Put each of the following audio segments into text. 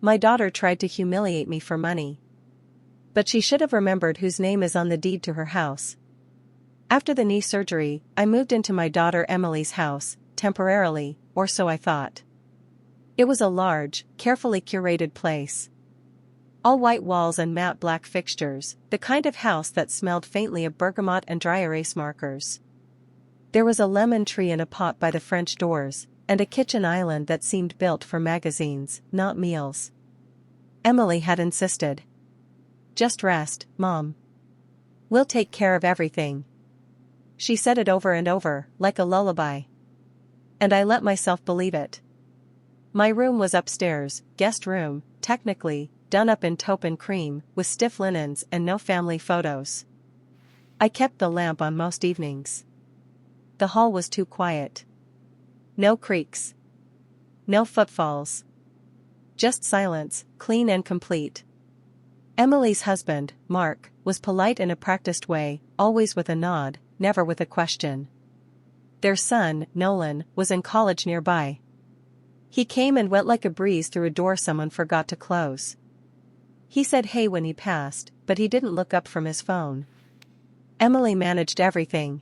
My daughter tried to humiliate me for money. But she should have remembered whose name is on the deed to her house. After the knee surgery, I moved into my daughter Emily's house, temporarily, or so I thought. It was a large, carefully curated place. All white walls and matte black fixtures, the kind of house that smelled faintly of bergamot and dry erase markers. There was a lemon tree in a pot by the French doors, and a kitchen island that seemed built for magazines, not meals. Emily had insisted. "Just rest, Mom. We'll take care of everything." She said it over and over, like a lullaby. And I let myself believe it. My room was upstairs, guest room, technically, done up in taupe and cream, with stiff linens and no family photos. I kept the lamp on most evenings. The hall was too quiet. No creaks. No footfalls. Just silence, clean and complete. Emily's husband, Mark, was polite in a practiced way, always with a nod, never with a question. Their son, Nolan, was in college nearby. He came and went like a breeze through a door someone forgot to close. He said hey when he passed, but he didn't look up from his phone. Emily managed everything.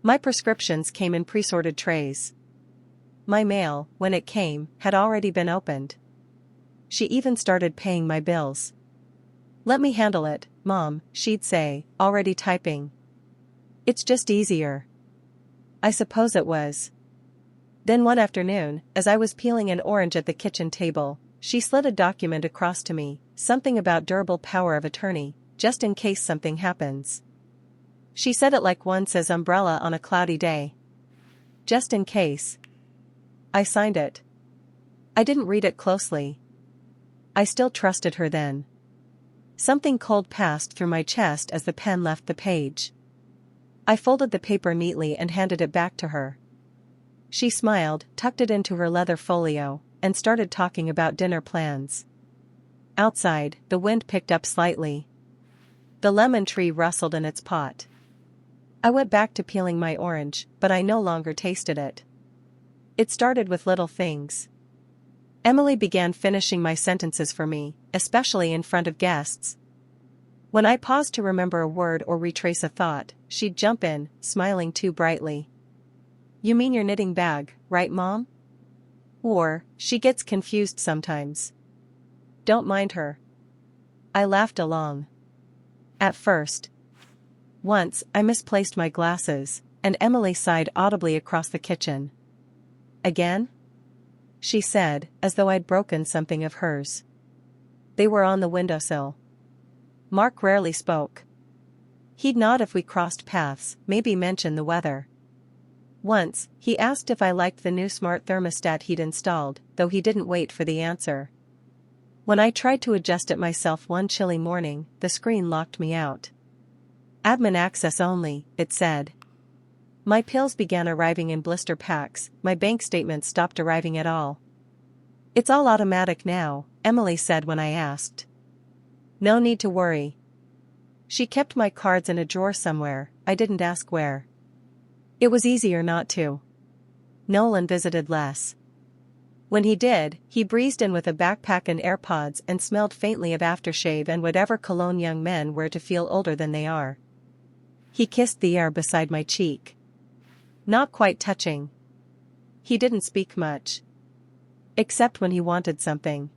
My prescriptions came in pre-sorted trays. My mail, when it came, had already been opened. She even started paying my bills. "Let me handle it, Mom," she'd say, already typing. "It's just easier." I suppose it was. Then one afternoon, as I was peeling an orange at the kitchen table, she slid a document across to me, something about durable power of attorney, just in case something happens. She said it like one says umbrella on a cloudy day. Just in case. I signed it. I didn't read it closely. I still trusted her then. Something cold passed through my chest as the pen left the page. I folded the paper neatly and handed it back to her. She smiled, tucked it into her leather folio, and started talking about dinner plans. Outside, the wind picked up slightly. The lemon tree rustled in its pot. I went back to peeling my orange, but I no longer tasted it. It started with little things. Emily began finishing my sentences for me, especially in front of guests. When I paused to remember a word or retrace a thought, she'd jump in, smiling too brightly. "You mean your knitting bag, right, Mom?" Or, "She gets confused sometimes. Don't mind her." I laughed along. At first. Once, I misplaced my glasses, and Emily sighed audibly across the kitchen. "Again?" she said, as though I'd broken something of hers. They were on the windowsill. Mark rarely spoke. He'd nod if we crossed paths, maybe mention the weather. Once, he asked if I liked the new smart thermostat he'd installed, though he didn't wait for the answer. When I tried to adjust it myself one chilly morning, the screen locked me out. "Admin access only," it said. My pills began arriving in blister packs, my bank statements stopped arriving at all. "It's all automatic now," Emily said when I asked. "No need to worry." She kept my cards in a drawer somewhere, I didn't ask where. It was easier not to. Nolan visited less. When he did, he breezed in with a backpack and AirPods and smelled faintly of aftershave and whatever cologne young men wear to feel older than they are. He kissed the air beside my cheek. Not quite touching. He didn't speak much. Except when he wanted something.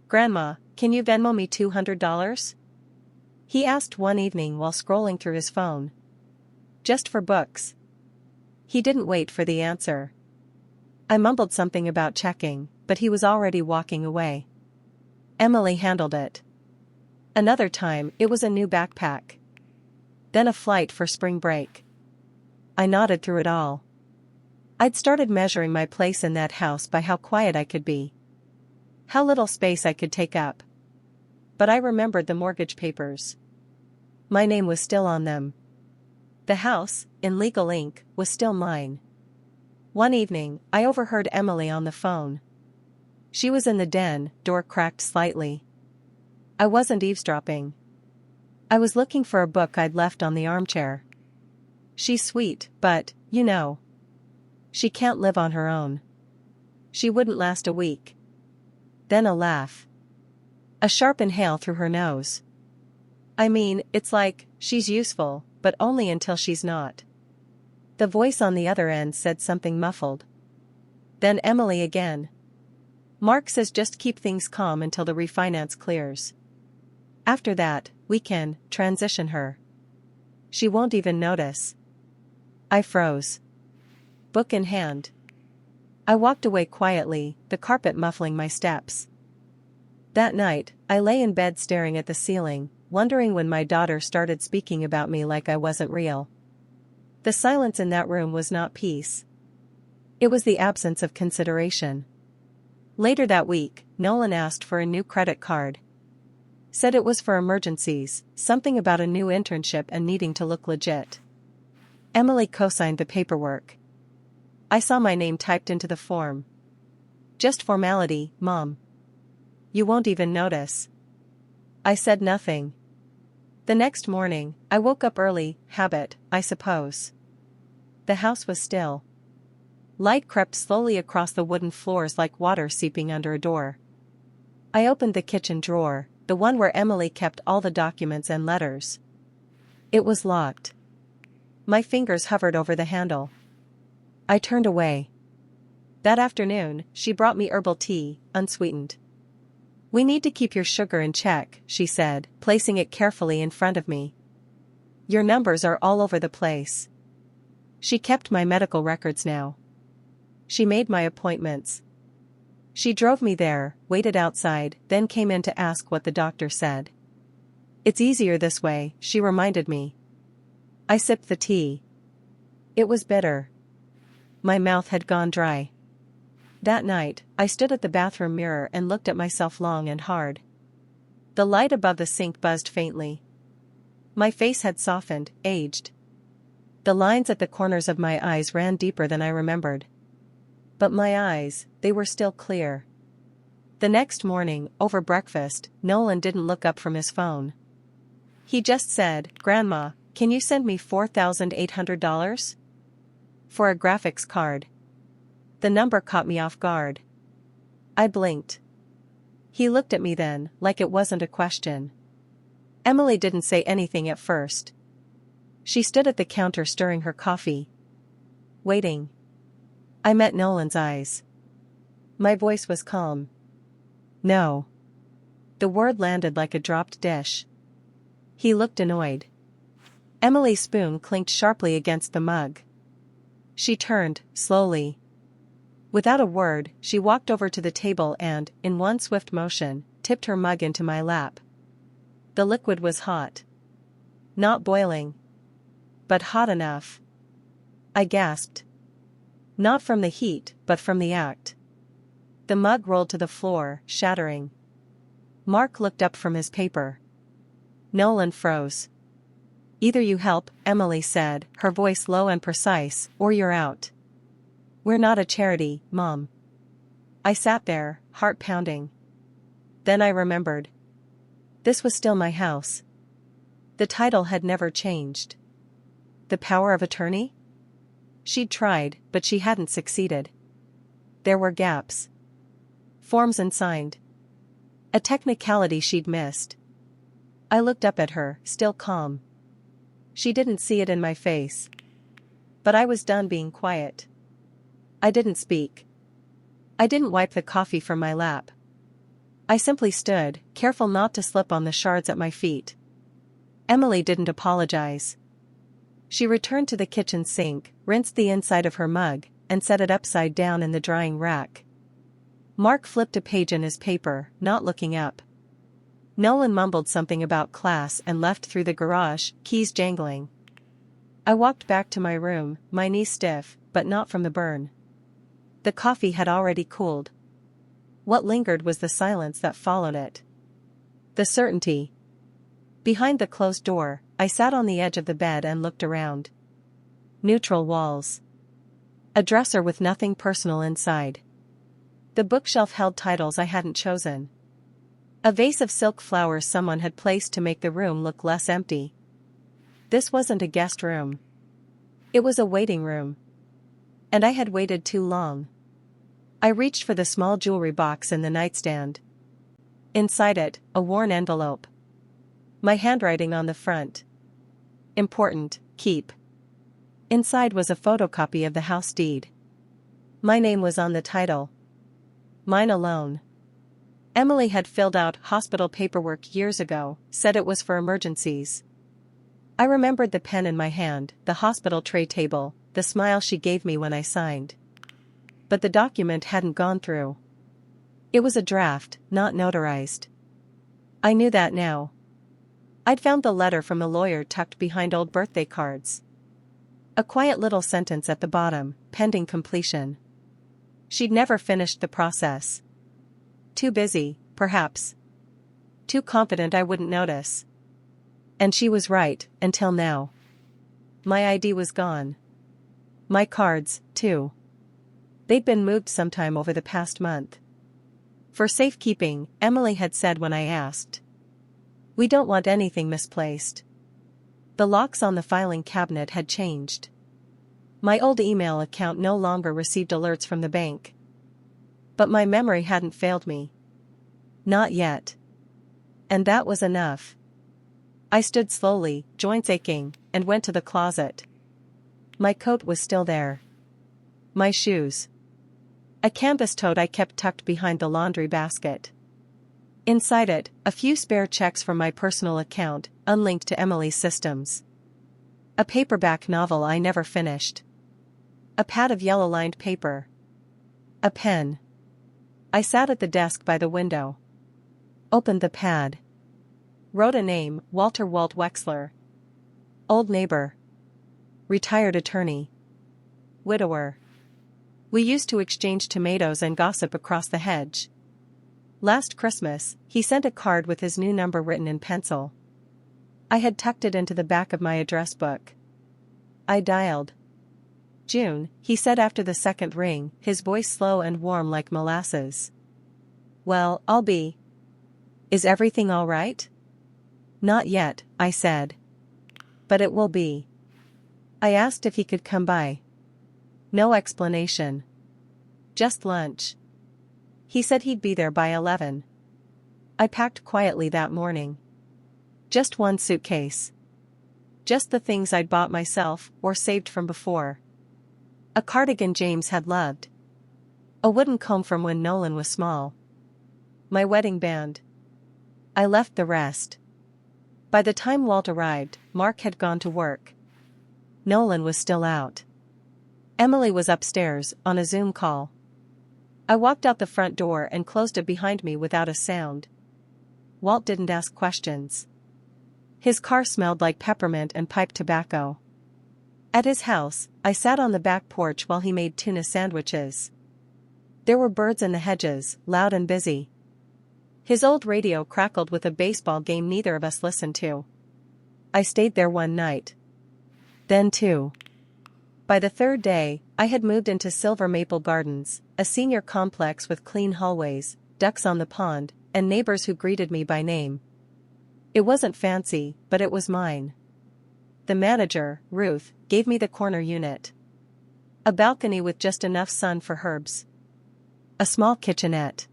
"Grandma, can you Venmo me $200? He asked one evening while scrolling through his phone. "Just for books." He didn't wait for the answer. I mumbled something about checking, but he was already walking away. Emily handled it. Another time, it was a new backpack. Then a flight for spring break. I nodded through it all. I'd started measuring my place in that house by how quiet I could be. How little space I could take up. But I remembered the mortgage papers. My name was still on them. The house, in legal ink, was still mine. One evening, I overheard Emily on the phone. She was in the den, door cracked slightly. I wasn't eavesdropping. I was looking for a book I'd left on the armchair. She's sweet, but, you know. She can't live on her own. She wouldn't last a week. Then a laugh. A sharp inhale through her nose. I mean, it's like, she's useful, but only until she's not. The voice on the other end said something muffled. Then Emily again. Mark says just keep things calm until the refinance clears. After that, we can transition her. She won't even notice. I froze. Book in hand. I walked away quietly, the carpet muffling my steps. That night, I lay in bed staring at the ceiling, wondering when my daughter started speaking about me like I wasn't real. The silence in that room was not peace. It was the absence of consideration. Later that week, Nolan asked for a new credit card. Said it was for emergencies, something about a new internship and needing to look legit. Emily co-signed the paperwork. I saw my name typed into the form. Just formality, Mom. You won't even notice. I said nothing. The next morning, I woke up early, habit, I suppose. The house was still. Light crept slowly across the wooden floors like water seeping under a door. I opened the kitchen drawer, the one where Emily kept all the documents and letters. It was locked. My fingers hovered over the handle. I turned away. That afternoon, she brought me herbal tea, unsweetened. We need to keep your sugar in check, she said, placing it carefully in front of me. Your numbers are all over the place. She kept my medical records now. She made my appointments. She drove me there, waited outside, then came in to ask what the doctor said. It's easier this way, she reminded me. I sipped the tea. It was bitter. My mouth had gone dry. That night, I stood at the bathroom mirror and looked at myself long and hard. The light above the sink buzzed faintly. My face had softened, aged. The lines at the corners of my eyes ran deeper than I remembered. But my eyes, they were still clear. The next morning, over breakfast, Nolan didn't look up from his phone. He just said, "Grandma, can you send me $4,800? For a graphics card." The number caught me off guard. I blinked. He looked at me then, like it wasn't a question. Emily didn't say anything at first. She stood at the counter stirring her coffee. Waiting. I met Nolan's eyes. My voice was calm. No. The word landed like a dropped dish. He looked annoyed. Emily's spoon clinked sharply against the mug. She turned, slowly. Without a word, she walked over to the table and, in one swift motion, tipped her mug into my lap. The liquid was hot. Not boiling. But hot enough. I gasped. Not from the heat, but from the act. The mug rolled to the floor, shattering. Mark looked up from his paper. Nolan froze. Either you help, Emily said, her voice low and precise, or you're out. We're not a charity, Mom. I sat there, heart pounding. Then I remembered. This was still my house. The title had never changed. The power of attorney? She'd tried, but she hadn't succeeded. There were gaps. Forms unsigned. A technicality she'd missed. I looked up at her, still calm. She didn't see it in my face. But I was done being quiet. I didn't speak. I didn't wipe the coffee from my lap. I simply stood, careful not to slip on the shards at my feet. Emily didn't apologize. She returned to the kitchen sink, rinsed the inside of her mug, and set it upside down in the drying rack. Mark flipped a page in his paper, not looking up. Nolan mumbled something about class and left through the garage, keys jangling. I walked back to my room, my knees stiff, but not from the burn. The coffee had already cooled. What lingered was the silence that followed it. The certainty. Behind the closed door, I sat on the edge of the bed and looked around. Neutral walls. A dresser with nothing personal inside. The bookshelf held titles I hadn't chosen. A vase of silk flowers someone had placed to make the room look less empty. This wasn't a guest room. It was a waiting room. And I had waited too long. I reached for the small jewelry box in the nightstand. Inside it, a worn envelope. My handwriting on the front. Important, keep. Inside was a photocopy of the house deed. My name was on the title. Mine alone. Emily had filled out hospital paperwork years ago, said it was for emergencies. I remembered the pen in my hand, the hospital tray table, the smile she gave me when I signed. But the document hadn't gone through. It was a draft, not notarized. I knew that now. I'd found the letter from a lawyer tucked behind old birthday cards. A quiet little sentence at the bottom, pending completion. She'd never finished the process. Too busy, perhaps. Too confident I wouldn't notice. And she was right, until now. My ID was gone. My cards, too. They'd been moved sometime over the past month. For safekeeping, Emily had said when I asked. We don't want anything misplaced. The locks on the filing cabinet had changed. My old email account no longer received alerts from the bank. But my memory hadn't failed me. Not yet. And that was enough. I stood slowly, joints aching, and went to the closet. My coat was still there. My shoes. A canvas tote I kept tucked behind the laundry basket. Inside it, a few spare checks from my personal account, unlinked to Emily's systems. A paperback novel I never finished. A pad of yellow-lined paper. A pen. I sat at the desk by the window. Opened the pad. Wrote a name, Walter Walt Wexler. Old neighbor. Retired attorney. Widower. We used to exchange tomatoes and gossip across the hedge. Last Christmas, he sent a card with his new number written in pencil. I had tucked it into the back of my address book. I dialed. June, he said after the second ring, his voice slow and warm like molasses. Well, I'll be. Is everything all right? Not yet, I said. But it will be. I asked if he could come by. No explanation. Just lunch. He said he'd be there by 11. I packed quietly that morning. Just one suitcase. Just the things I'd bought myself or saved from before. A cardigan James had loved. A wooden comb from when Nolan was small. My wedding band. I left the rest. By the time Walt arrived, Mark had gone to work. Nolan was still out. Emily was upstairs, on a Zoom call. I walked out the front door and closed it behind me without a sound. Walt didn't ask questions. His car smelled like peppermint and pipe tobacco. At his house, I sat on the back porch while he made tuna sandwiches. There were birds in the hedges, loud and busy. His old radio crackled with a baseball game neither of us listened to. I stayed there one night. Then two. By the third day, I had moved into Silver Maple Gardens, a senior complex with clean hallways, ducks on the pond, and neighbors who greeted me by name. It wasn't fancy, but it was mine. The manager, Ruth, gave me the corner unit. A balcony with just enough sun for herbs. A small kitchenette.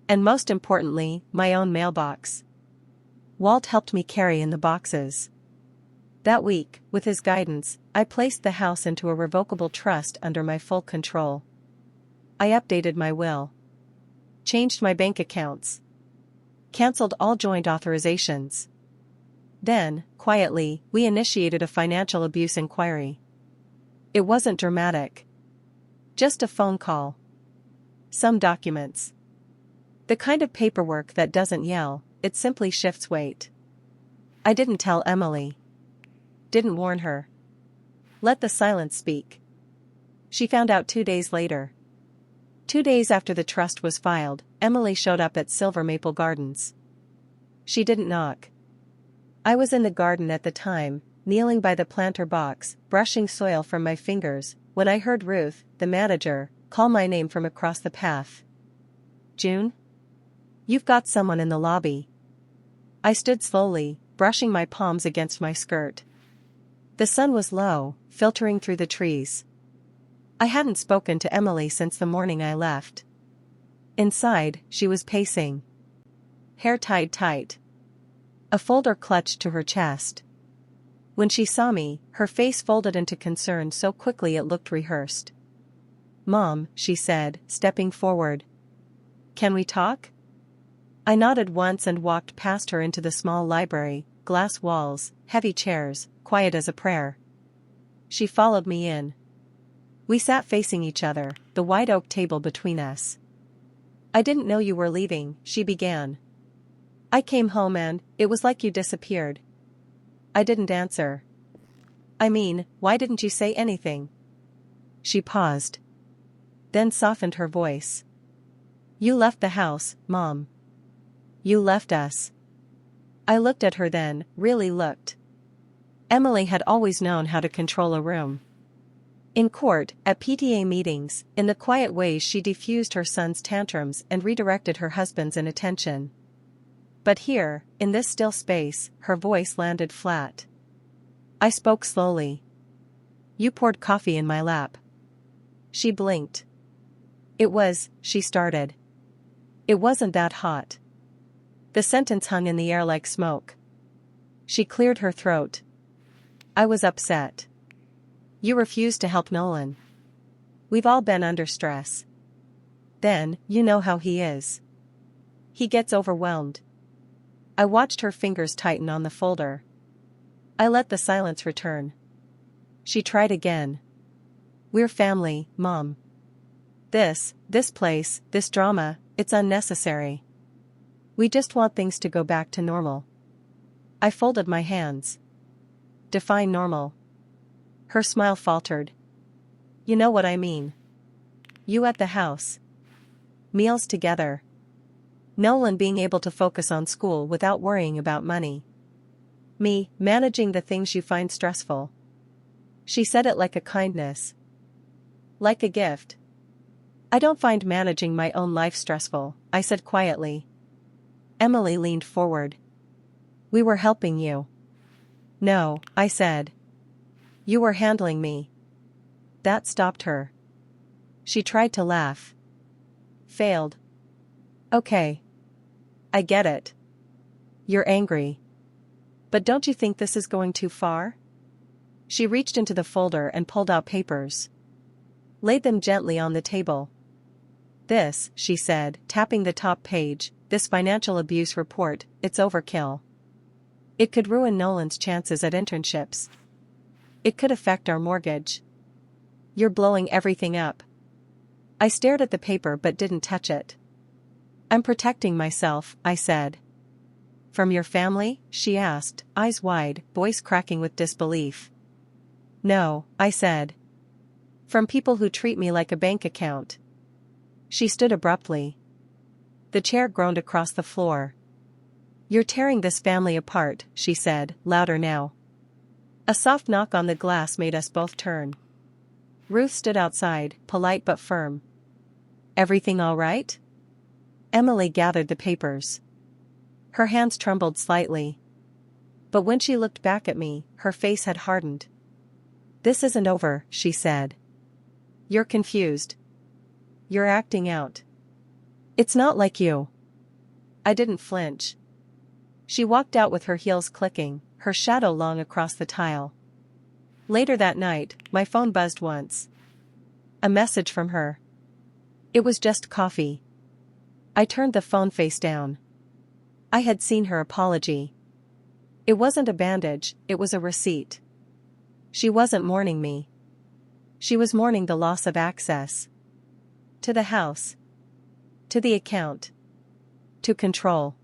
And most importantly, my own mailbox. Walt helped me carry in the boxes. That week, with his guidance, I placed the house into a revocable trust under my full control. I updated my will. Changed my bank accounts. Cancelled all joint authorizations. Then, quietly, we initiated a financial abuse inquiry. It wasn't dramatic. Just a phone call. Some documents. The kind of paperwork that doesn't yell, it simply shifts weight. I didn't tell Emily. Didn't warn her. Let the silence speak. She found out 2 days later. 2 days after the trust was filed, Emily showed up at Silver Maple Gardens. She didn't knock. I was in the garden at the time, kneeling by the planter box, brushing soil from my fingers, when I heard Ruth, the manager, call my name from across the path. June? You've got someone in the lobby. I stood slowly, brushing my palms against my skirt. The sun was low, filtering through the trees. I hadn't spoken to Emily since the morning I left. Inside, she was pacing. Hair tied tight. A folder clutched to her chest. When she saw me, her face folded into concern so quickly it looked rehearsed. "Mom," she said, stepping forward. "Can we talk?" I nodded once and walked past her into the small library, glass walls, heavy chairs, quiet as a prayer. She followed me in. We sat facing each other, the white oak table between us. "I didn't know you were leaving," she began. "I came home and, it was like you disappeared." I didn't answer. "I mean, why didn't you say anything?" She paused. Then softened her voice. "You left the house, Mom. You left us." I looked at her then, really looked. Emily had always known how to control a room. In court, at PTA meetings, in the quiet ways she diffused her son's tantrums and redirected her husband's inattention. But here, in this still space, her voice landed flat. I spoke slowly. "You poured coffee in my lap." She blinked. She started. "It wasn't that hot." The sentence hung in the air like smoke. She cleared her throat. "I was upset. You refused to help Nolan. We've all been under stress. Then, you know how he is. He gets overwhelmed." I watched her fingers tighten on the folder. I let the silence return. She tried again. "We're family, Mom. This place, this drama, it's unnecessary. We just want things to go back to normal." I folded my hands. "Define normal." Her smile faltered. "You know what I mean. You at the house. Meals together. Nolan being able to focus on school without worrying about money. Me, managing the things you find stressful." She said it like a kindness. "Like a gift." "I don't find managing my own life stressful," I said quietly. Emily leaned forward. "We were helping you." "No," I said. "You were handling me." That stopped her. She tried to laugh. Failed. "Okay. I get it. You're angry. But don't you think this is going too far?" She reached into the folder and pulled out papers. Laid them gently on the table. "This," she said, tapping the top page, "this financial abuse report, it's overkill. It could ruin Nolan's chances at internships. It could affect our mortgage. You're blowing everything up." I stared at the paper but didn't touch it. "I'm protecting myself," I said. "From your family?" she asked, eyes wide, voice cracking with disbelief. "No," I said. "From people who treat me like a bank account." She stood abruptly. The chair groaned across the floor. "You're tearing this family apart," she said, louder now. A soft knock on the glass made us both turn. Ruth stood outside, polite but firm. "Everything all right?" Emily gathered the papers. Her hands trembled slightly. But when she looked back at me, her face had hardened. "This isn't over," she said. "You're confused. You're acting out. It's not like you." I didn't flinch. She walked out with her heels clicking, her shadow long across the tile. Later that night, my phone buzzed once. A message from her. It was just coffee. I turned the phone face down. I had seen her apology. It wasn't a bandage, it was a receipt. She wasn't mourning me. She was mourning the loss of access. To the house. To the account. To control.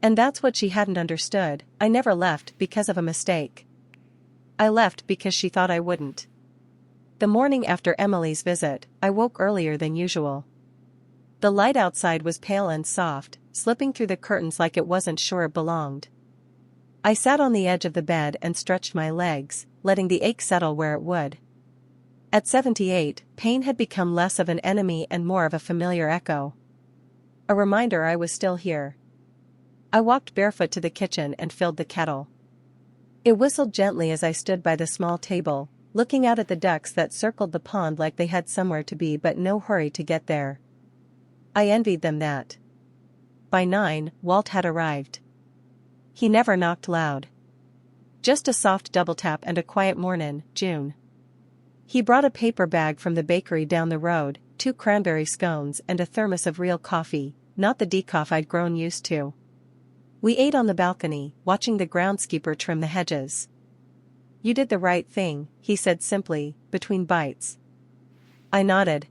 And that's what she hadn't understood. I never left because of a mistake. I left because she thought I wouldn't. The morning after Emily's visit, I woke earlier than usual. The light outside was pale and soft, slipping through the curtains like it wasn't sure it belonged. I sat on the edge of the bed and stretched my legs, letting the ache settle where it would. At 78, pain had become less of an enemy and more of a familiar echo. A reminder I was still here. I walked barefoot to the kitchen and filled the kettle. It whistled gently as I stood by the small table, looking out at the ducks that circled the pond like they had somewhere to be but no hurry to get there. I envied them that. By 9, Walt had arrived. He never knocked loud. Just a soft double tap and a quiet "Mornin', June." He brought a paper bag from the bakery down the road, 2 cranberry scones and a thermos of real coffee, not the decaf I'd grown used to. We ate on the balcony, watching the groundskeeper trim the hedges. "You did the right thing," he said simply, between bites. I nodded.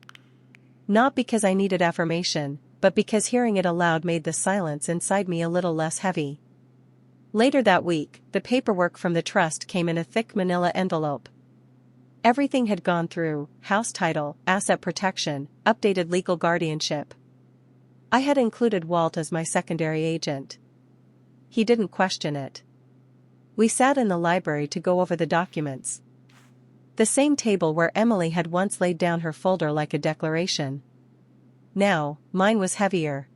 Not because I needed affirmation, but because hearing it aloud made the silence inside me a little less heavy. Later that week, the paperwork from the trust came in a thick manila envelope. Everything had gone through: house title, asset protection, updated legal guardianship. I had included Walt as my secondary agent. He didn't question it. We sat in the library to go over the documents. The same table where Emily had once laid down her folder like a declaration. Now, mine was heavier.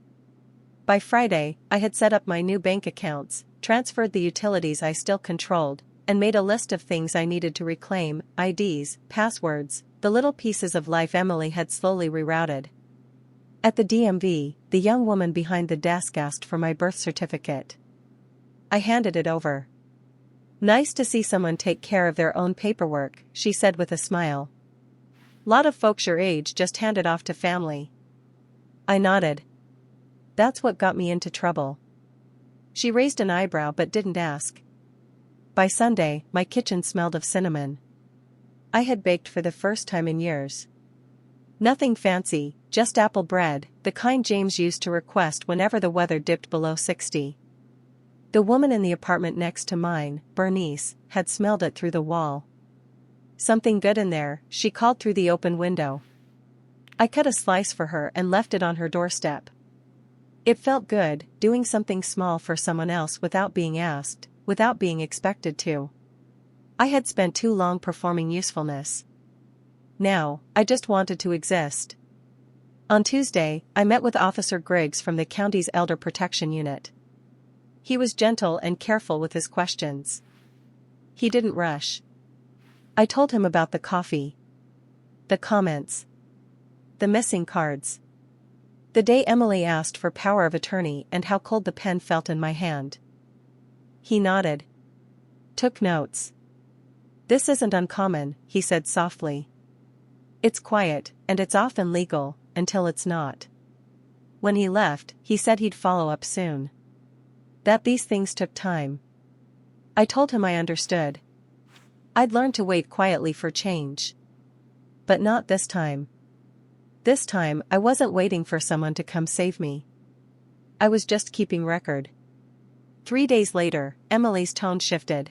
By Friday, I had set up my new bank accounts, transferred the utilities I still controlled, and made a list of things I needed to reclaim: IDs, passwords, the little pieces of life Emily had slowly rerouted. At the DMV, the young woman behind the desk asked for my birth certificate. I handed it over. "Nice to see someone take care of their own paperwork," she said with a smile. "Lot of folks your age just hand it off to family." I nodded. That's what got me into trouble. She raised an eyebrow but didn't ask. By Sunday, my kitchen smelled of cinnamon. I had baked for the first time in years. Nothing fancy, just apple bread, the kind James used to request whenever the weather dipped below 60. The woman in the apartment next to mine, Bernice, had smelled it through the wall. "Something good in there," she called through the open window. I cut a slice for her and left it on her doorstep. It felt good, doing something small for someone else without being asked, without being expected to. I had spent too long performing usefulness. Now, I just wanted to exist. On Tuesday, I met with Officer Griggs from the county's Elder Protection Unit. He was gentle and careful with his questions. He didn't rush. I told him about the coffee. The comments. The missing cards. The day Emily asked for power of attorney and how cold the pen felt in my hand. He nodded. Took notes. "This isn't uncommon," he said softly. "It's quiet, and it's often legal, until it's not." When he left, he said he'd follow up soon. That these things took time. I told him I understood. I'd learned to wait quietly for change. But not this time. This time, I wasn't waiting for someone to come save me. I was just keeping record. 3 days later, Emily's tone shifted.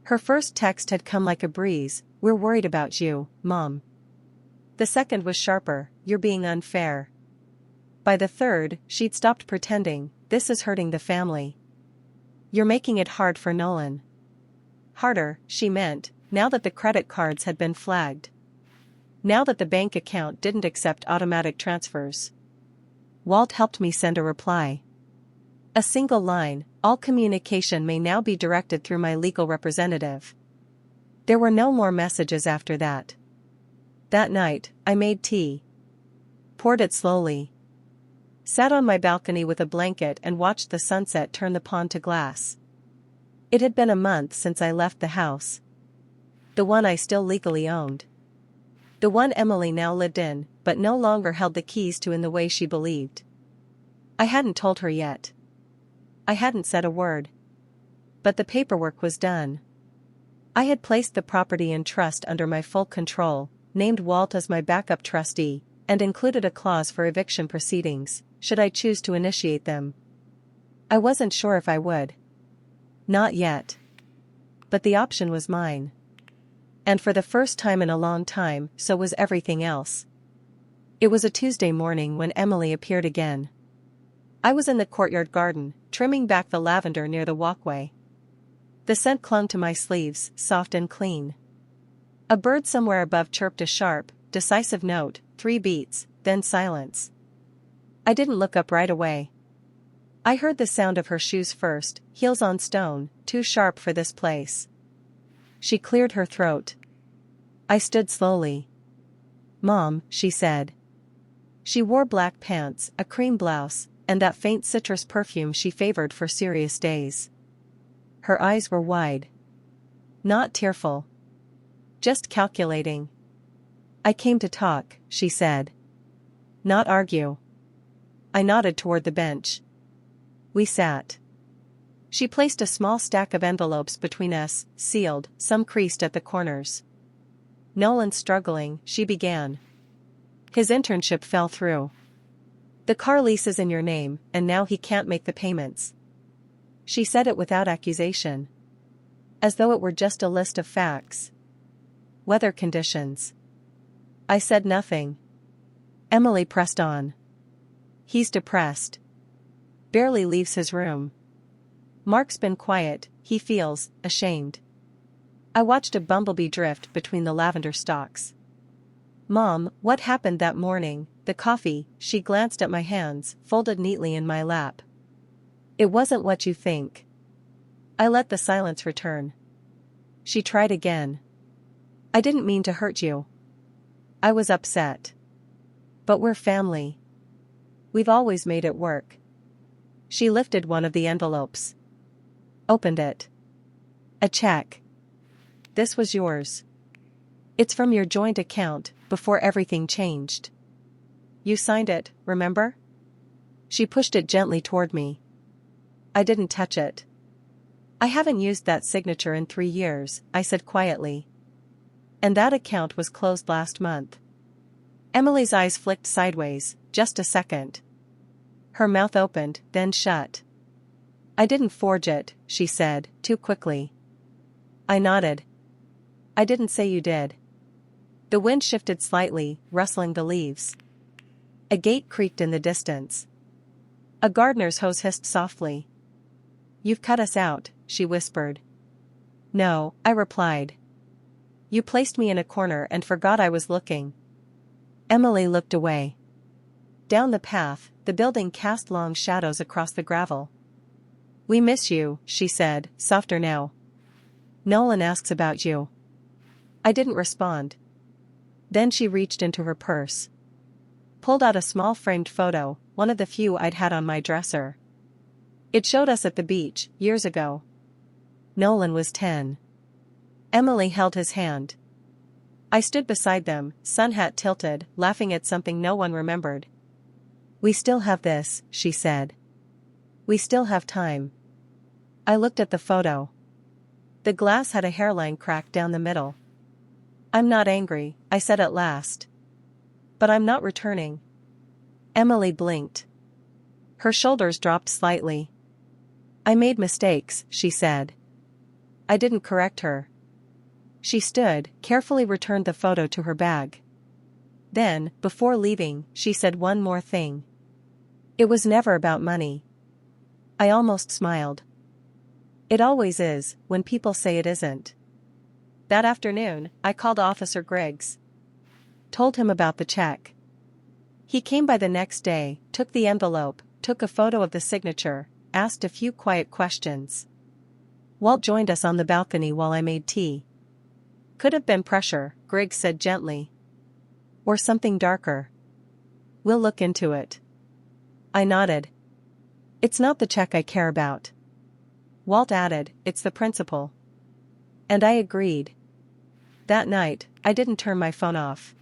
Her first text had come like a breeze: "We're worried about you, Mom." The second was sharper: "You're being unfair." By the third, she'd stopped pretending: "This is hurting the family. You're making it hard for Nolan." Harder, she meant, now that the credit cards had been flagged. Now that the bank account didn't accept automatic transfers. Walt helped me send a reply. A single line: "All communication may now be directed through my legal representative." There were no more messages after that. That night, I made tea. Poured it slowly. Sat on my balcony with a blanket and watched the sunset turn the pond to glass. It had been a month since I left the house. The one I still legally owned. The one Emily now lived in, but no longer held the keys to in the way she believed. I hadn't told her yet. I hadn't said a word. But the paperwork was done. I had placed the property in trust under my full control, named Walt as my backup trustee, and included a clause for eviction proceedings, should I choose to initiate them. I wasn't sure if I would. Not yet. But the option was mine. And for the first time in a long time, so was everything else. It was a Tuesday morning when Emily appeared again. I was in the courtyard garden, trimming back the lavender near the walkway. The scent clung to my sleeves, soft and clean. A bird somewhere above chirped a sharp, decisive note, 3 beats, then silence. I didn't look up right away. I heard the sound of her shoes first, heels on stone, too sharp for this place. She cleared her throat. I stood slowly. "Mom," she said. She wore black pants, a cream blouse, and that faint citrus perfume she favored for serious days. Her eyes were wide. Not tearful. Just calculating. "I came to talk," she said. "Not argue." I nodded toward the bench. We sat. She placed a small stack of envelopes between us, sealed, some creased at the corners. "Nolan's struggling," she began. "His internship fell through. The car lease is in your name, and now he can't make the payments." She said it without accusation. As though it were just a list of facts. Weather conditions. I said nothing. Emily pressed on. "He's depressed. Barely leaves his room. Mark's been quiet, he feels ashamed." I watched a bumblebee drift between the lavender stalks. "Mom, what happened that morning? The coffee?" She glanced at my hands, folded neatly in my lap. "It wasn't what you think." I let the silence return. She tried again. "I didn't mean to hurt you. I was upset. But we're family. We've always made it work." She lifted one of the envelopes. Opened it. "A check. This was yours. It's from your joint account, before everything changed. You signed it, remember?" She pushed it gently toward me. I didn't touch it. "I haven't used that signature in 3 years," I said quietly. "And that account was closed last month." Emily's eyes flicked sideways, just a second. Her mouth opened, then shut. "I didn't forge it," she said, too quickly. I nodded. "I didn't say you did." The wind shifted slightly, rustling the leaves. A gate creaked in the distance. A gardener's hose hissed softly. "You've cut us out," she whispered. "No," I replied. "You placed me in a corner and forgot I was looking." Emily looked away. Down the path, the building cast long shadows across the gravel. "We miss you," she said, softer now. "Nolan asks about you." I didn't respond. Then she reached into her purse. Pulled out a small framed photo, one of the few I'd had on my dresser. It showed us at the beach, years ago. Nolan was 10. Emily held his hand. I stood beside them, sun hat tilted, laughing at something no one remembered. "We still have this," she said. "We still have time." I looked at the photo. The glass had a hairline crack down the middle. "I'm not angry," I said at last. "But I'm not returning." Emily blinked. Her shoulders dropped slightly. "I made mistakes," she said. I didn't correct her. She stood, carefully returned the photo to her bag. Then, before leaving, she said one more thing. "It was never about money." I almost smiled. It always is, when people say it isn't. That afternoon, I called Officer Griggs. Told him about the check. He came by the next day, took the envelope, took a photo of the signature, asked a few quiet questions. Walt joined us on the balcony while I made tea. "Could have been pressure," Griggs said gently. "Or something darker. We'll look into it." I nodded. "It's not the check I care about." Walt added, "It's the principle." And I agreed. That night, I didn't turn my phone off.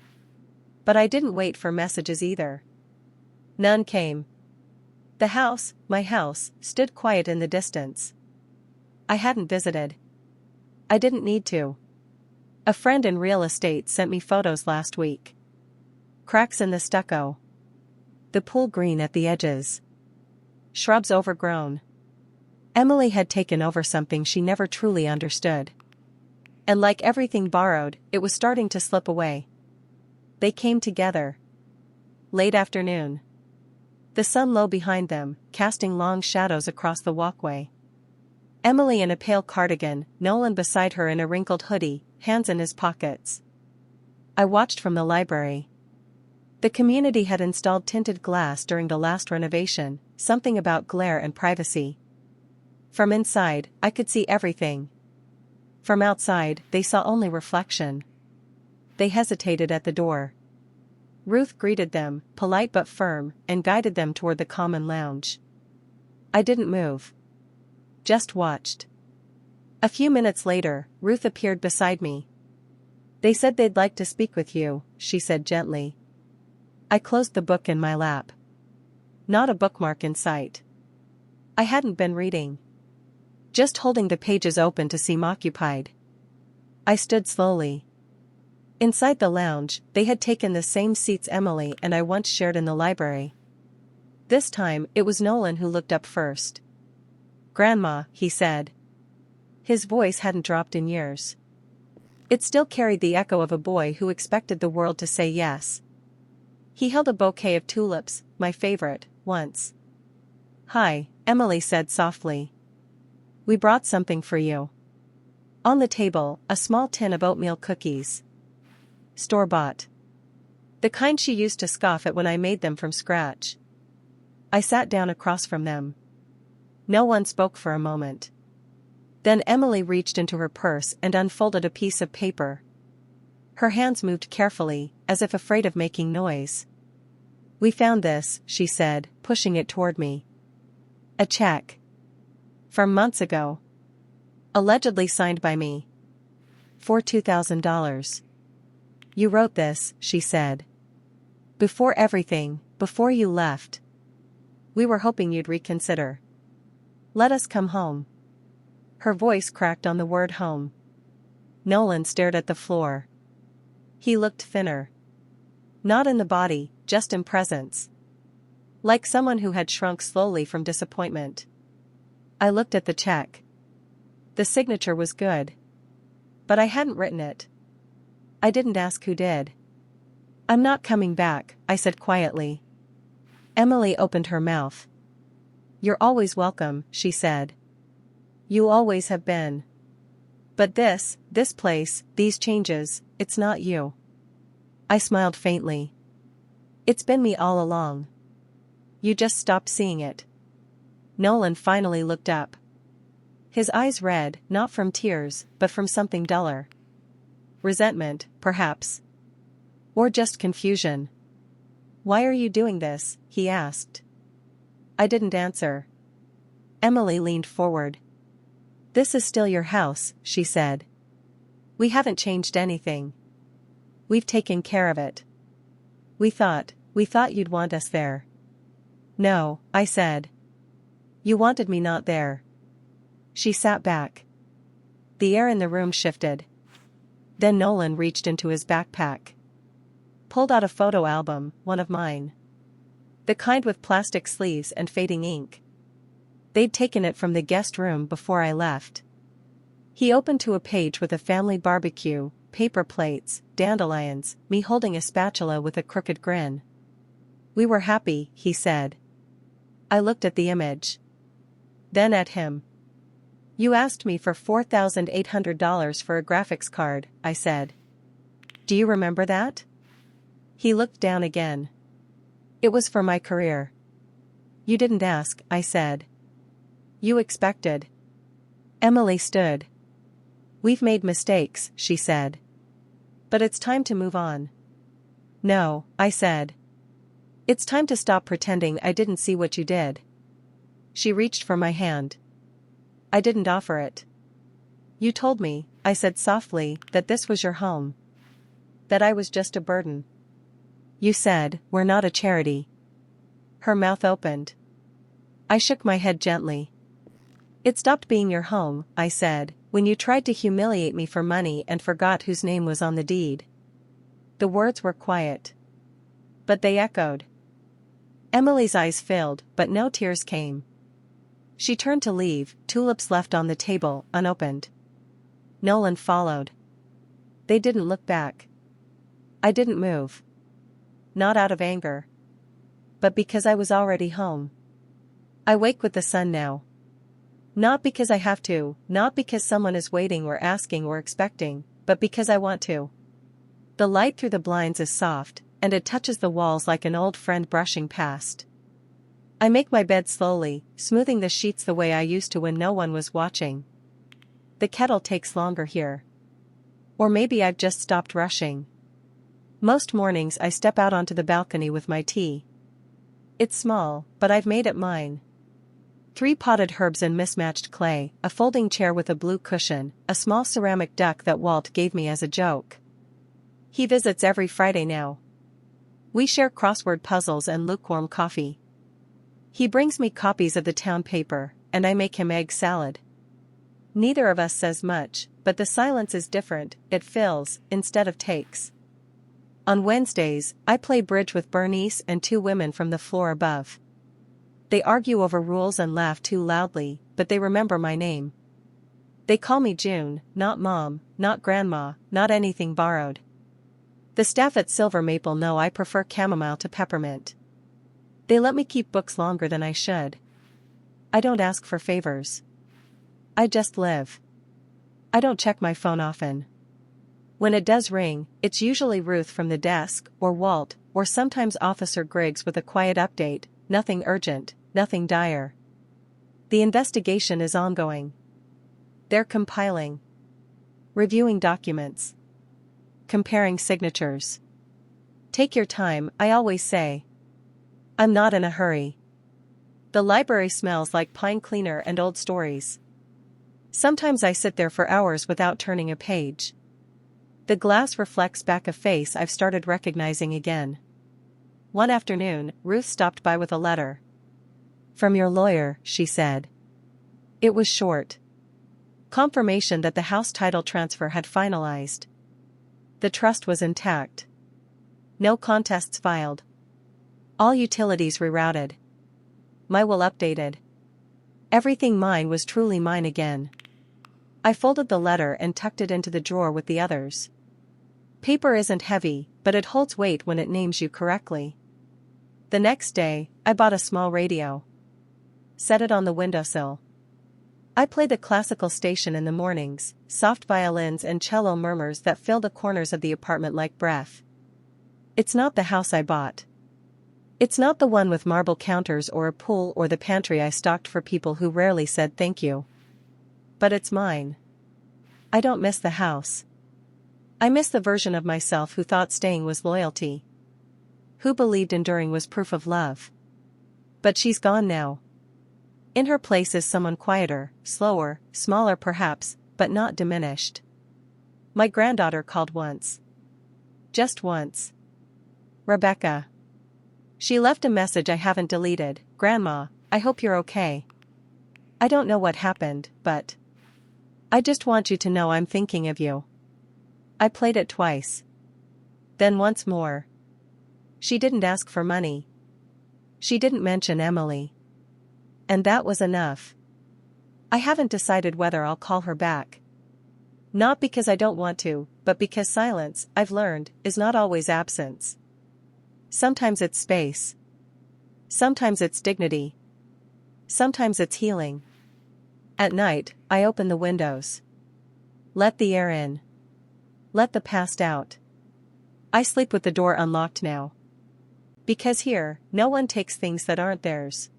But I didn't wait for messages either. None came. The house, my house, stood quiet in the distance. I hadn't visited. I didn't need to. A friend in real estate sent me photos last week. Cracks in the stucco. The pool green at the edges. Shrubs overgrown. Emily had taken over something she never truly understood. And like everything borrowed, it was starting to slip away. They came together. Late afternoon. The sun low behind them, casting long shadows across the walkway. Emily in a pale cardigan, Nolan beside her in a wrinkled hoodie, hands in his pockets. I watched from the library. The community had installed tinted glass during the last renovation, something about glare and privacy. From inside, I could see everything. From outside, they saw only reflection. They hesitated at the door. Ruth greeted them, polite but firm, and guided them toward the common lounge. I didn't move. Just watched. A few minutes later, Ruth appeared beside me. "They said they'd like to speak with you," she said gently. I closed the book in my lap. Not a bookmark in sight. I hadn't been reading. Just holding the pages open to seem occupied. I stood slowly. Inside the lounge, they had taken the same seats Emily and I once shared in the library. This time, it was Nolan who looked up first. "Grandma," he said. His voice hadn't dropped in years. It still carried the echo of a boy who expected the world to say yes. He held a bouquet of tulips, my favorite, once. "Hi," Emily said softly. "We brought something for you." On the table, a small tin of oatmeal cookies. Store-bought. The kind she used to scoff at when I made them from scratch. I sat down across from them. No one spoke for a moment. Then Emily reached into her purse and unfolded a piece of paper. Her hands moved carefully, as if afraid of making noise. "We found this," she said, pushing it toward me. "A check. From months ago. Allegedly signed by me. For $2,000. You wrote this," she said. "Before everything, before you left. We were hoping you'd reconsider. Let us come home." Her voice cracked on the word home. Nolan stared at the floor. He looked thinner. Not in the body, just in presence. Like someone who had shrunk slowly from disappointment. I looked at the check. The signature was good. But I hadn't written it. I didn't ask who did. "I'm not coming back," I said quietly. Emily opened her mouth. "You're always welcome," she said. "You always have been. But this place, these changes, it's not you." I smiled faintly. "It's been me all along. You just stopped seeing it." Nolan finally looked up. His eyes red, not from tears, but from something duller. Resentment, perhaps. Or just confusion. "Why are you doing this?" he asked. I didn't answer. Emily leaned forward. "This is still your house," she said. "We haven't changed anything. We've taken care of it. We thought you'd want us there." "No," I said. "You wanted me not there." She sat back. The air in the room shifted. Then Nolan reached into his backpack. Pulled out a photo album, one of mine. The kind with plastic sleeves and fading ink. They'd taken it from the guest room before I left. He opened to a page with a family barbecue, paper plates, dandelions, me holding a spatula with a crooked grin. "We were happy," he said. I looked at the image. Then at him. "You asked me for $4,800 for a graphics card," I said. "Do you remember that?" He looked down again. "It was for my career." "You didn't ask," I said. "You expected." Emily stood. "We've made mistakes," she said. "But it's time to move on." "No," I said. "It's time to stop pretending I didn't see what you did." She reached for my hand. I didn't offer it. "You told me," I said softly, "that this was your home. That I was just a burden. You said, we're not a charity." Her mouth opened. I shook my head gently. "It stopped being your home," I said, "when you tried to humiliate me for money and forgot whose name was on the deed." The words were quiet. But they echoed. Emily's eyes filled, but no tears came. She turned to leave, tulips left on the table, unopened. Nolan followed. They didn't look back. I didn't move. Not out of anger. But because I was already home. I wake with the sun now. Not because I have to, not because someone is waiting or asking or expecting, but because I want to. The light through the blinds is soft, and it touches the walls like an old friend brushing past. I make my bed slowly, smoothing the sheets the way I used to when no one was watching. The kettle takes longer here. Or maybe I've just stopped rushing. Most mornings I step out onto the balcony with my tea. It's small, but I've made it mine. 3 potted herbs in mismatched clay, a folding chair with a blue cushion, a small ceramic duck that Walt gave me as a joke. He visits every Friday now. We share crossword puzzles and lukewarm coffee. He brings me copies of the town paper, and I make him egg salad. Neither of us says much, but the silence is different, it fills, instead of takes. On Wednesdays, I play bridge with Bernice and 2 women from the floor above. They argue over rules and laugh too loudly, but they remember my name. They call me June, not Mom, not Grandma, not anything borrowed. The staff at Silver Maple know I prefer chamomile to peppermint. They let me keep books longer than I should. I don't ask for favors. I just live. I don't check my phone often. When it does ring, it's usually Ruth from the desk, or Walt, or sometimes Officer Griggs with a quiet update, nothing urgent, nothing dire. The investigation is ongoing. They're compiling. Reviewing documents. Comparing signatures. Take your time, I always say. I'm not in a hurry. The library smells like pine cleaner and old stories. Sometimes I sit there for hours without turning a page. The glass reflects back a face I've started recognizing again. One afternoon, Ruth stopped by with a letter. "From your lawyer," she said. It was short. Confirmation that the house title transfer had finalized. The trust was intact. No contests filed. All utilities rerouted. My will updated. Everything mine was truly mine again. I folded the letter and tucked it into the drawer with the others. Paper isn't heavy, but it holds weight when it names you correctly. The next day, I bought a small radio. Set it on the windowsill. I play the classical station in the mornings, soft violins and cello murmurs that fill the corners of the apartment like breath. It's not the house I bought. It's not the one with marble counters or a pool or the pantry I stocked for people who rarely said thank you. But it's mine. I don't miss the house. I miss the version of myself who thought staying was loyalty. Who believed enduring was proof of love. But she's gone now. In her place is someone quieter, slower, smaller perhaps, but not diminished. My granddaughter called once. Just once. Rebecca. She left a message I haven't deleted. "Grandma, I hope you're okay. I don't know what happened, but I just want you to know I'm thinking of you." I played it twice. Then once more. She didn't ask for money. She didn't mention Emily. And that was enough. I haven't decided whether I'll call her back. Not because I don't want to, but because silence, I've learned, is not always absence. Sometimes it's space. Sometimes it's dignity. Sometimes it's healing. At night, I open the windows. Let the air in. Let the past out. I sleep with the door unlocked now. Because here, no one takes things that aren't theirs.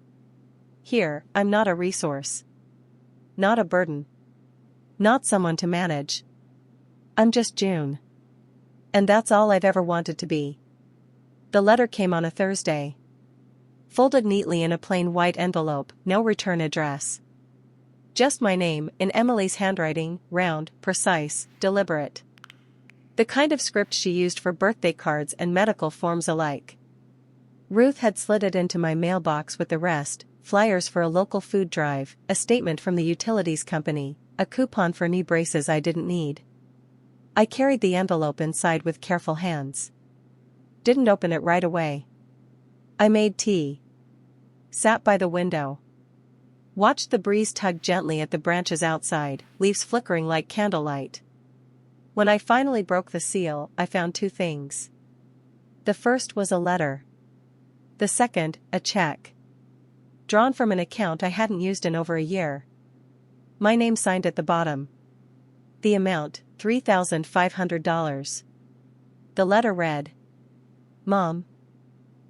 Here, I'm not a resource. Not a burden. Not someone to manage. I'm just June. And that's all I've ever wanted to be. The letter came on a Thursday. Folded neatly in a plain white envelope, no return address. Just my name, in Emily's handwriting, round, precise, deliberate. The kind of script she used for birthday cards and medical forms alike. Ruth had slid it into my mailbox with the rest, flyers for a local food drive, a statement from the utilities company, a coupon for knee braces I didn't need. I carried the envelope inside with careful hands. Didn't open it right away. I made tea. Sat by the window. Watched the breeze tug gently at the branches outside, leaves flickering like candlelight. When I finally broke the seal, I found 2 things. The first was a letter. The second, a check. Drawn from an account I hadn't used in over a year. My name signed at the bottom. The amount, $3,500. The letter read, "Mom.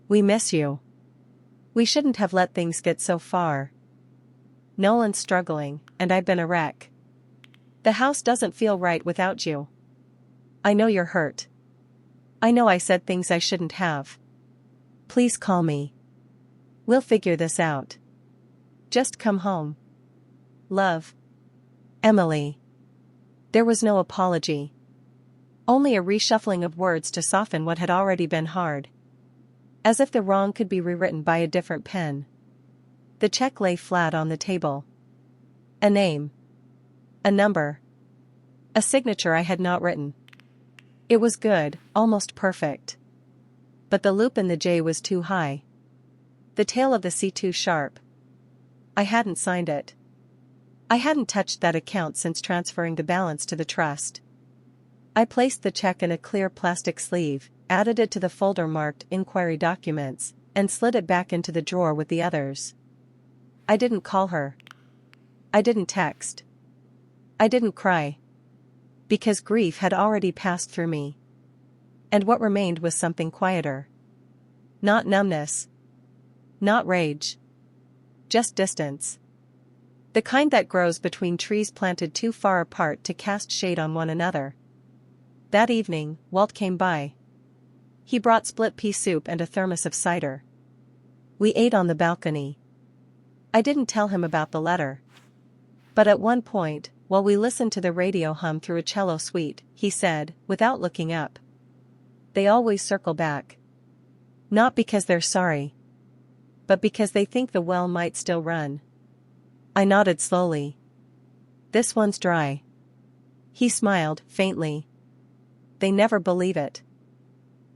We miss you. We shouldn't have let things get so far. Nolan's struggling, and I've been a wreck. The house doesn't feel right without you. I know you're hurt. I know I said things I shouldn't have. Please call me. We'll figure this out. Just come home. Love. Emily. There was no apology. Only a reshuffling of words to soften what had already been hard. As if the wrong could be rewritten by a different pen. The check lay flat on the table. A name. A number. A signature I had not written. It was good, almost perfect. But the loop in the J was too high. The tail of the C too sharp. I hadn't signed it. I hadn't touched that account since transferring the balance to the trust. I placed the check in a clear plastic sleeve, added it to the folder marked Inquiry Documents, and slid it back into the drawer with the others. I didn't call her. I didn't text. I didn't cry. Because grief had already passed through me. And what remained was something quieter. Not numbness. Not rage. Just distance. The kind that grows between trees planted too far apart to cast shade on one another. That evening, Walt came by. He brought split pea soup and a thermos of cider. We ate on the balcony. I didn't tell him about the letter. But at one point, while we listened to the radio hum through a cello suite, he said, without looking up, "They always circle back. Not because they're sorry. But because they think the well might still run." I nodded slowly. "This one's dry." He smiled, faintly. "They never believe it."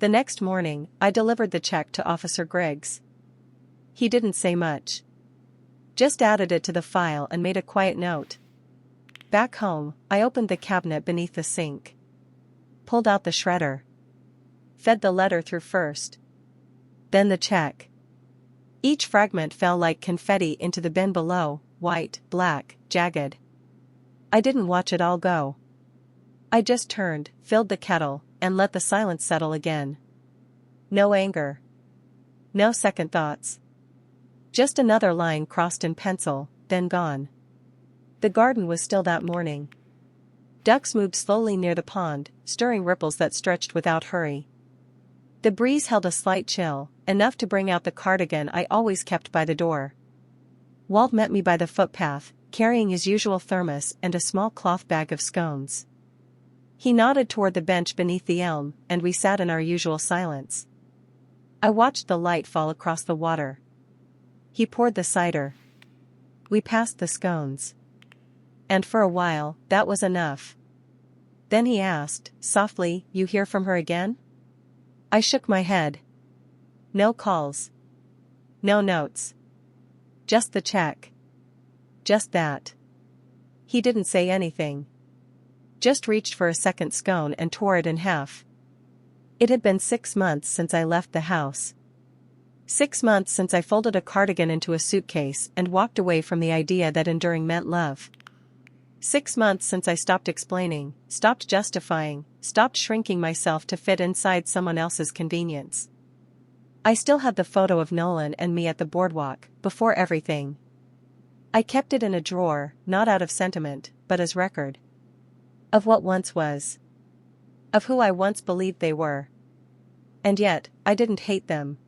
The next morning, I delivered the check to Officer Griggs. He didn't say much. Just added it to the file and made a quiet note. Back home, I opened the cabinet beneath the sink. Pulled out the shredder. Fed the letter through first. Then the check. Each fragment fell like confetti into the bin below, white, black, jagged. I didn't watch it all go. I just turned, filled the kettle, and let the silence settle again. No anger. No second thoughts. Just another line crossed in pencil, then gone. The garden was still that morning. Ducks moved slowly near the pond, stirring ripples that stretched without hurry. The breeze held a slight chill, enough to bring out the cardigan I always kept by the door. Walt met me by the footpath, carrying his usual thermos and a small cloth bag of scones. He nodded toward the bench beneath the elm, and we sat in our usual silence. I watched the light fall across the water. He poured the cider. We passed the scones. And for a while, that was enough. Then he asked, softly, "You hear from her again?" I shook my head. No calls. No notes. Just the check. Just that. He didn't say anything. Just reached for a second scone and tore it in half. It had been 6 months since I left the house. 6 months since I folded a cardigan into a suitcase and walked away from the idea that enduring meant love. 6 months since I stopped explaining, stopped justifying, stopped shrinking myself to fit inside someone else's convenience. I still had the photo of Nolan and me at the boardwalk, before everything. I kept it in a drawer, not out of sentiment, but as record. Of what once was. Of who I once believed they were. And yet, I didn't hate them.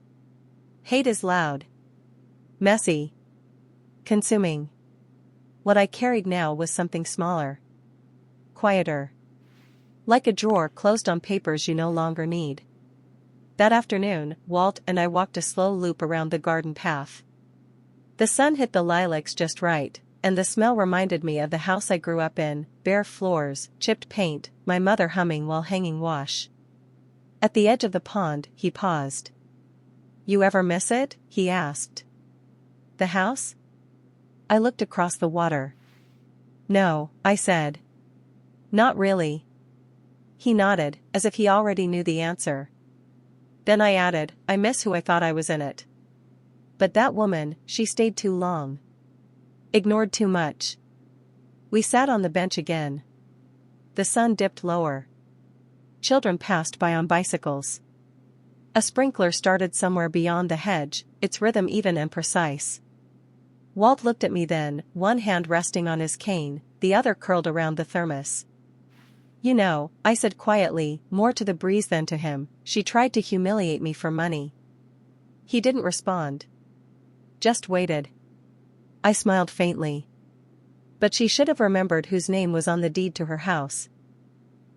Hate is loud. Messy. Consuming. What I carried now was something smaller. Quieter. Like a drawer closed on papers you no longer need. That afternoon, Walt and I walked a slow loop around the garden path. The sun hit the lilacs just right, and the smell reminded me of the house I grew up in, bare floors, chipped paint, my mother humming while hanging wash. At the edge of the pond, he paused. "You ever miss it?" he asked. "The house?" I looked across the water. "No," I said. "Not really." He nodded, as if he already knew the answer. Then I added, "I miss who I thought I was in it. But that woman, she stayed too long. Ignored too much." We sat on the bench again. The sun dipped lower. Children passed by on bicycles. A sprinkler started somewhere beyond the hedge, its rhythm even and precise. Walt looked at me then, one hand resting on his cane, the other curled around the thermos. You know, I said quietly, more to the breeze than to him, she tried to humiliate me for money. He didn't respond. Just waited. I smiled faintly. But she should have remembered whose name was on the deed to her house,